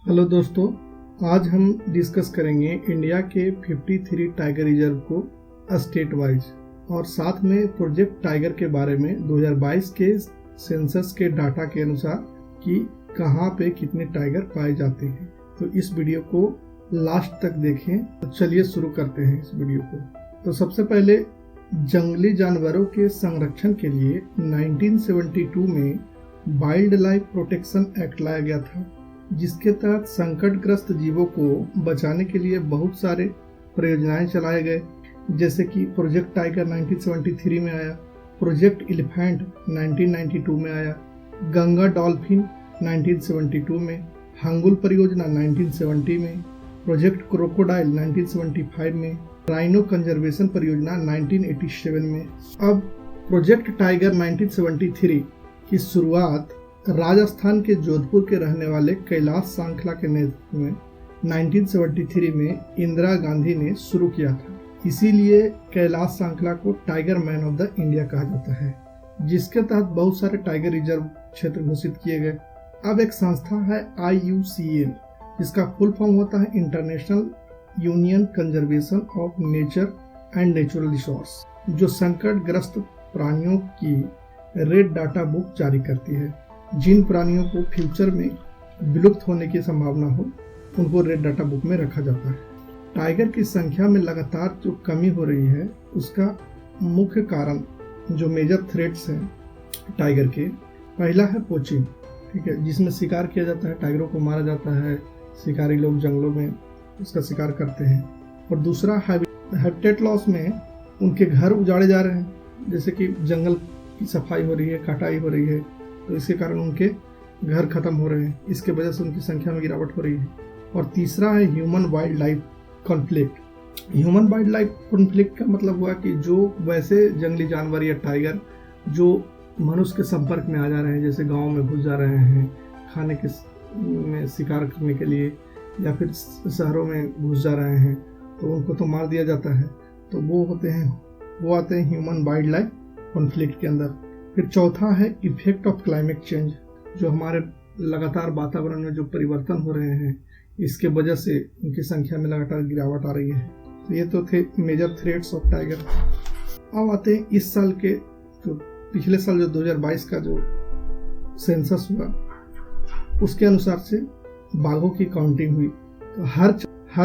Hello दोस्तों, आज हम डिस्कस करेंगे इंडिया के 53 टाइगर रिजर्व को स्टेट वाइज और साथ में प्रोजेक्ट टाइगर के बारे में 2022 के सेंसस के डाटा के अनुसार कि कहां पे कितने टाइगर पाए जाते हैं। तो इस वीडियो को लास्ट तक देखें। तो चलिए शुरू करते हैं इस वीडियो को। तो सबसे पहले जंगली जानवरों के संरक्षण के लिए 1972 में वाइल्ड लाइफ प्रोटेक्शन एक्ट लाया गया था, जिसके तहत संकटग्रस्त जीवों को बचाने के लिए बहुत सारे परियोजनाएं चलाए गए, जैसे कि प्रोजेक्ट टाइगर 1973 में आया, प्रोजेक्ट एलिफेंट 1992 में आया, गंगा डॉल्फिन 1972 में, हंगुल परियोजना 1970 में, प्रोजेक्ट क्रोकोडाइल 1975 में, राइनो कंजर्वेशन परियोजना 1987 में। अब प्रोजेक्ट टाइगर 1973 की शुरुआत राजस्थान के जोधपुर के रहने वाले कैलाश सांखला के नेतृत्व में 1973 में इंदिरा गांधी ने शुरू किया था। इसीलिए कैलाश सांखला को tiger man of the India कहा जाता है, जिसके तहत बहुत सारे टाइगर रिजर्व क्षेत्र घोषित किए गए। अब एक संस्था है IUCN, जिसका फुल फॉर्म होता है international union conservation of nature and natural resource, जो संकटग्रस्त प्राणियों की रेड डाटा बुक जारी करती है। जिन प्राणियों को फ्यूचर में विलुप्त होने की संभावना हो, उनको रेड डाटा बुक में रखा जाता है। टाइगर की संख्या में लगातार जो कमी हो रही है, उसका मुख्य कारण जो मेजर थ्रेट्स हैं टाइगर के, पहला है पोचिंग, ठीक है, जिसमें शिकार किया जाता है, टाइगरों को मारा जाता है, शिकारी लोग जंगलों में उसका शिकार करते हैं। और दूसरा हैबिटेट लॉस में उनके घर उजाड़े जा रहे हैं, जैसे कि जंगल की सफाई हो रही है, कटाई हो रही है, तो इसके कारण उनके घर खत्म हो रहे हैं, इसके वजह से उनकी संख्या में गिरावट हो रही है। और तीसरा है human wild life conflict. Human wild life conflict का मतलब हुआ कि जो वैसे जंगली जानवर या टाइगर जो मनुष्य के संपर्क में आ जा रहे हैं, जैसे गाँव में घुस जा रहे हैं खाने के में शिकार करने के लिए, या फिर शहरों में घुस जा रहे हैं, तो उनको तो मार दिया जाता है। तो वो आते हैं ह्यूमन वाइल्ड लाइफ कॉन्फ्लिक्ट के अंदर। फिर चौथा है इफेक्ट ऑफ क्लाइमेट चेंज, जो हमारे लगातार वातावरण में जो परिवर्तन हो रहे हैं, इसके वजह से उनकी संख्या में लगातार गिरावट आ रही है। तो ये तो थे मेजर थ्रेट्स ऑफ टाइगर। अब आते हैं इस साल के, जो पिछले साल जो 2022 का जो सेंसस हुआ, उसके अनुसार से बाघों की काउंटिंग हुई। तो हर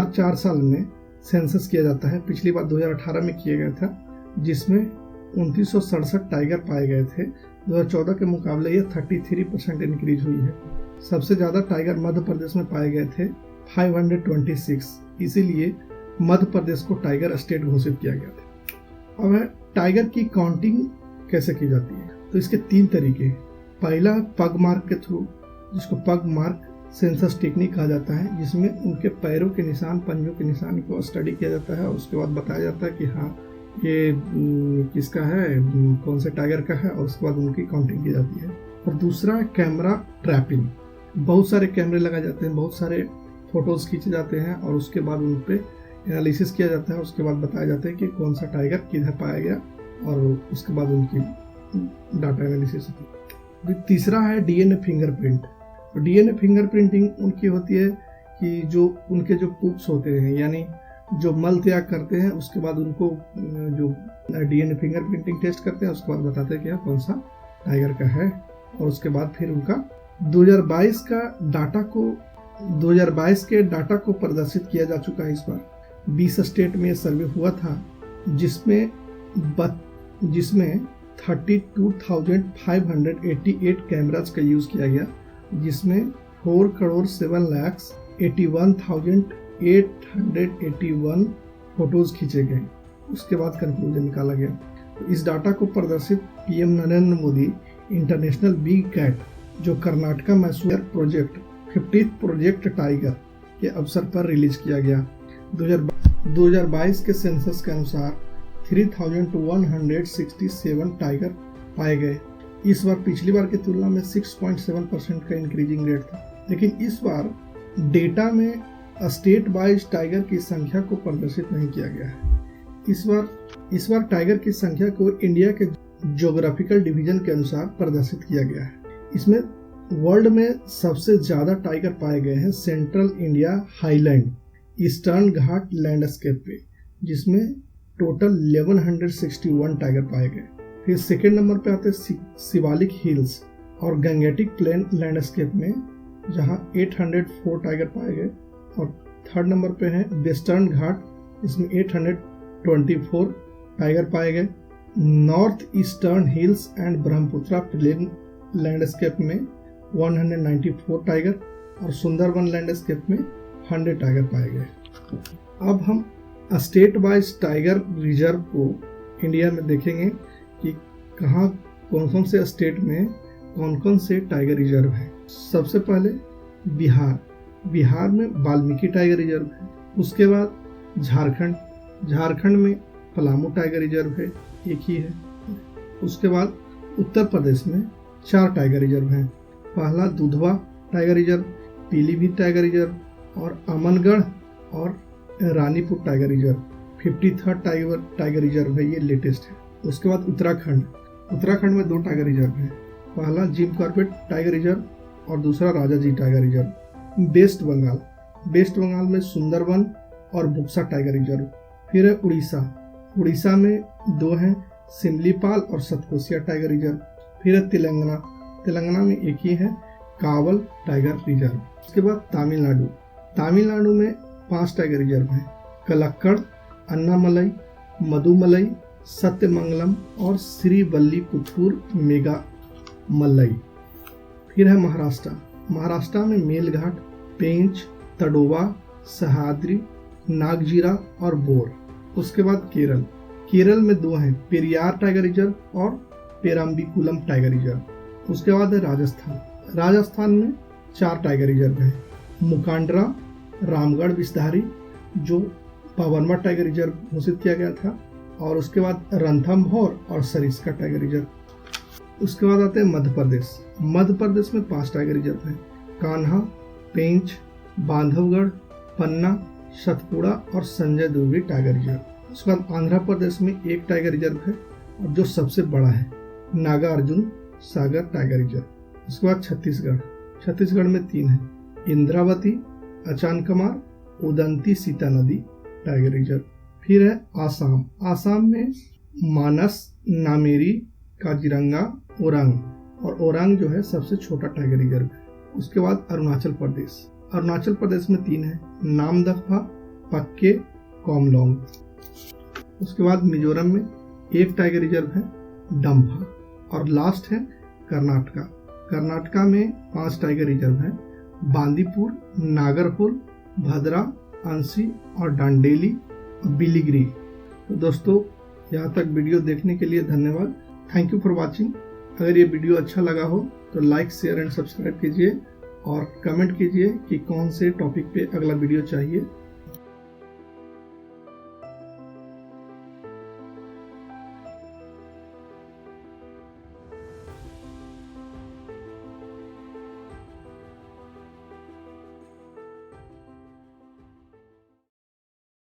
4 साल में सेंसस किया जाता है। पिछली बार 2018 में किया गया था, जिसमें 2967 टाइगर पाए गए थे। 2014 के मुकाबले ये 33% इंक्रीज हुई है। सबसे ज्यादा टाइगर मध्य प्रदेश में पाए गए थे, 526। इसीलिए मध्य प्रदेश को टाइगर स्टेट घोषित किया गया था। अब है टाइगर की काउंटिंग कैसे की जाती है। तो इसके 3 तरीके। पहला पग मार्क के थ्रू, जिसको पग मार्क सेंसस टेक्निक कहा जाता है, जिसमें उनके पैरों के निशान, पंजों के निशान को स्टडी किया जाता है और उसके बाद बताया जाता है कि हाँ ये किसका है, कौन से टाइगर का है, और उसके बाद उनकी काउंटिंग की जाती है। और दूसरा कैमरा ट्रैपिंग। बहुत सारे कैमरे लगाए जाते हैं, बहुत सारे फोटोज खींचे जाते हैं और उसके बाद उन पे एनालिसिस किया जाता है। उसके बाद बताया जाता है कि कौन सा टाइगर किधर पाया गया, और उसके बाद उनकी डाटा एनालिसिस होती है। तीसरा है DNA फिंगरप्रिंट। DNA फिंगरप्रिंटिंग उनकी होती है कि जो उनके जो पुप्स होते हैं, यानी जो मल त्याग करते हैं, उसके बाद उनको जो DNA फिंगरप्रिंटिंग टेस्ट करते हैं, उसके बाद बताते हैं कि कौन सा टाइगर का है। और उसके बाद फिर उनका 2022 के डाटा को प्रदर्शित किया जा चुका है। इस बार 20 स्टेट में सर्वे हुआ था, जिसमें 32,588 कैमराज का यूज किया गया, जिसमें 4,7,81,881 फोटोज खींचे गए। उसके बाद कंक्लूजन निकाला गया। तो इस डाटा को प्रदर्शित PM Narendra Modi international big cat, जो Karnataka Mysore project 50th project tiger के अवसर पर रिलीज किया गया। 2022 के सेंसस के अनुसार 3,167 टाइगर पाए गए। इस बार पिछली बार की तुलना में 6.7% का इंक्रीजिंग रेट था। लेकिन इस बार डेटा में स्टेट वाइज टाइगर की संख्या को प्रदर्शित नहीं किया गया है। इस बार टाइगर की संख्या को इंडिया के ज्योग्राफिकल डिवीजन के अनुसार प्रदर्शित किया गया है। इसमें वर्ल्ड में सबसे ज़्यादा टाइगर पाए गए हैं सेंट्रल इंडिया हाईलैंड ईस्टर्न घाट लैंडस्केप पे, जिसमें टोटल 1161 टाइगर पाए गए। फिर सेकेंड नंबर पे आते हैं शिवालिक हिल्स और गंगेटिक प्लेन लैंडस्केप में, जहां 804 टाइगर पाए गए। और थर्ड नंबर पे है वेस्टर्न घाट, इसमें 824 टाइगर पाए गए। North eastern hills and Brahmaputra plain landscape में 194 टाइगर और सुंदरबन लैंडस्केप में 100 टाइगर पाए गए। अब हम स्टेट वाइज टाइगर रिजर्व को इंडिया में देखेंगे कि कहाँ कौन से स्टेट में कौन से टाइगर रिजर्व है। सबसे पहले बिहार में वाल्मीकि टाइगर रिजर्व है। उसके बाद झारखंड में पलामू टाइगर रिजर्व है, एक ही है। उसके बाद उत्तर प्रदेश में 4 टाइगर रिजर्व हैं। पहला Dudhwa tiger reserve, Pilibhit tiger reserve और अमनगढ़ और Ranipur tiger reserve 53rd tiger reserve है, ये लेटेस्ट है। उसके बाद उत्तराखंड में 2 टाइगर रिजर्व हैं। पहला जिम कॉर्बेट टाइगर रिजर्व और दूसरा Rajaji tiger reserve. West Bengal में सुंदरबन और बुक्सा टाइगर रिजर्व। फिर है उड़ीसा में 2 हैं, सिमलीपाल और सतकोसिया टाइगर रिजर्व। फिर है तेलंगाना में एक ही है, कावल टाइगर रिजर्व। उसके बाद तमिलनाडु में 5 टाइगर रिजर्व हैं, कलक्कड़, अन्नामलई, मदुमलई, सत्यमंगलम और श्रीवल्लीपुत्तूर मेघामलई। फिर है महाराष्ट्र में मेलघाट, पेंच, तडोबा, सह्याद्री, नागजीरा और बोर। उसके बाद केरल में 2 हैं, पेरियार टाइगर रिजर्व और पेराम्बिकुलम टाइगर रिजर्व। उसके बाद है राजस्थान में 4 टाइगर रिजर्व हैं, मुकांडरा, रामगढ़ विस्तारी जो 52वां टाइगर रिजर्व घोषित किया गया था, और उसके बाद रणथंभौर और सरिस्का टाइगर रिजर्व। उसके बाद आते हैं मध्य प्रदेश में 5 टाइगर रिजर्व हैं, कान्हा, पेंच, बांधवगढ़, पन्ना, सतपुड़ा और संजय दुर्गी टाइगर रिजर्व। उसके बाद आंध्र प्रदेश में 1 टाइगर रिजर्व है और जो सबसे बड़ा है, नागार्जुन सागर टाइगर रिजर्व। उसके बाद छत्तीसगढ़ में 3 हैं, इंद्रावती, अचानकमार, उदंती सीता नदी टाइगर रिजर्व। फिर है आसाम में मानस, नामेरी, काजीरंगा, ओरांग जो है सबसे छोटा टाइगर रिजर्व है। उसके बाद अरुणाचल प्रदेश में 3 हैं, नामदफा, पक्के, कोमलोंग। उसके बाद मिजोरम में 1 टाइगर रिजर्व है, डम्फा। और लास्ट है कर्नाटका में 5 टाइगर रिजर्व हैं, बांदीपुर, नागरहोल, भद्रा, अंसी और डांडेली और बिलीगिरी। तो दोस्तों, यहाँ तक वीडियो देखने के लिए धन्यवाद। Thank you for watching. अगर ये वीडियो अच्छा लगा हो तो लाइक, शेयर एंड सब्सक्राइब कीजिए और कमेंट कीजिए कि कौन से टॉपिक पे अगला वीडियो चाहिए।